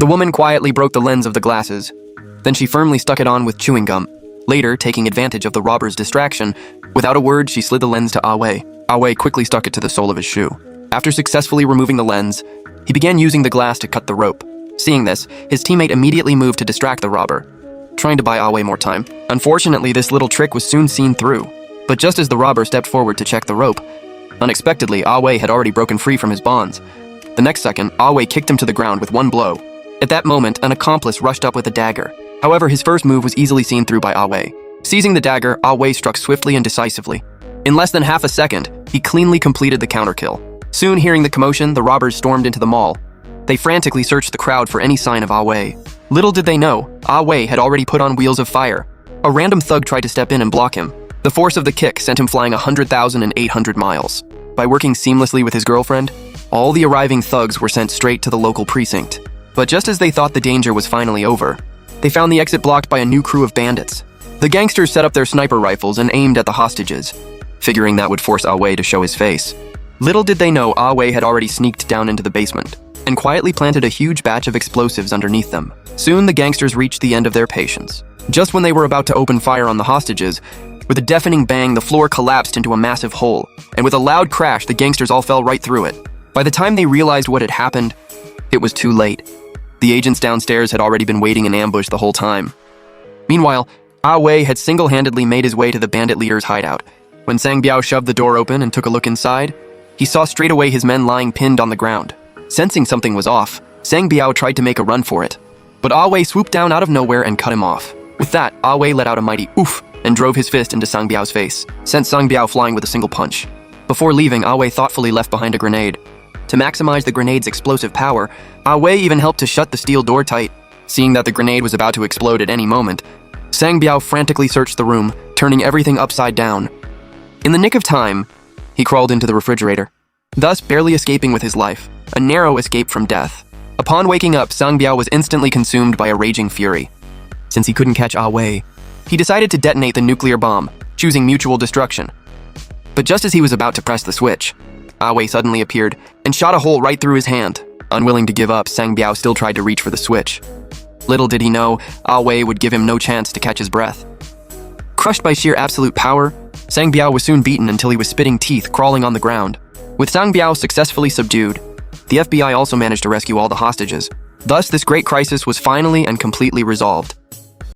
The woman quietly broke the lens of the glasses. Then she firmly stuck it on with chewing gum. Later, taking advantage of the robber's distraction, without a word, she slid the lens to Awe. Awe quickly stuck it to the sole of his shoe. After successfully removing the lens, he began using the glass to cut the rope. Seeing this, his teammate immediately moved to distract the robber, trying to buy Awe more time. Unfortunately, this little trick was soon seen through. But just as the robber stepped forward to check the rope, unexpectedly, Awe had already broken free from his bonds. The next second, Awe kicked him to the ground with one blow. At that moment, an accomplice rushed up with a dagger. However, his first move was easily seen through by Awe. Seizing the dagger, Awe struck swiftly and decisively. In less than half a second, he cleanly completed the counterkill. Soon, hearing the commotion, the robbers stormed into the mall. They frantically searched the crowd for any sign of Awe. Little did they know, Awe had already put on wheels of fire. A random thug tried to step in and block him. The force of the kick sent him flying 100,800 miles. By working seamlessly with his girlfriend, all the arriving thugs were sent straight to the local precinct. But just as they thought the danger was finally over, they found the exit blocked by a new crew of bandits. The gangsters set up their sniper rifles and aimed at the hostages, figuring that would force Awe to show his face. Little did they know Awe had already sneaked down into the basement and quietly planted a huge batch of explosives underneath them. Soon the gangsters reached the end of their patience. Just when they were about to open fire on the hostages, with a deafening bang, the floor collapsed into a massive hole, and with a loud crash, the gangsters all fell right through it. By the time they realized what had happened, it was too late. The agents downstairs had already been waiting in ambush the whole time. Meanwhile, Awe had single-handedly made his way to the bandit leader's hideout. When Sang Biao shoved the door open and took a look inside, he saw straight away his men lying pinned on the ground. Sensing something was off, Sang Biao tried to make a run for it, but Awe swooped down out of nowhere and cut him off. With that, Awe let out a mighty oof and drove his fist into Sang Biao's face, sent Sang Biao flying with a single punch. Before leaving, Awe thoughtfully left behind a grenade. To maximize the grenade's explosive power, Awe even helped to shut the steel door tight. Seeing that the grenade was about to explode at any moment, Sang Biao frantically searched the room, turning everything upside down. In the nick of time, he crawled into the refrigerator, thus barely escaping with his life, a narrow escape from death. Upon waking up, Sang Biao was instantly consumed by a raging fury. Since he couldn't catch Awe, he decided to detonate the nuclear bomb, choosing mutual destruction. But just as he was about to press the switch, Awe suddenly appeared and shot a hole right through his hand. Unwilling to give up, Sang Biao still tried to reach for the switch. Little did he know, Awe would give him no chance to catch his breath. Crushed by sheer absolute power, Sang Biao was soon beaten until he was spitting teeth crawling on the ground. With Sang Biao successfully subdued, the FBI also managed to rescue all the hostages. Thus, this great crisis was finally and completely resolved.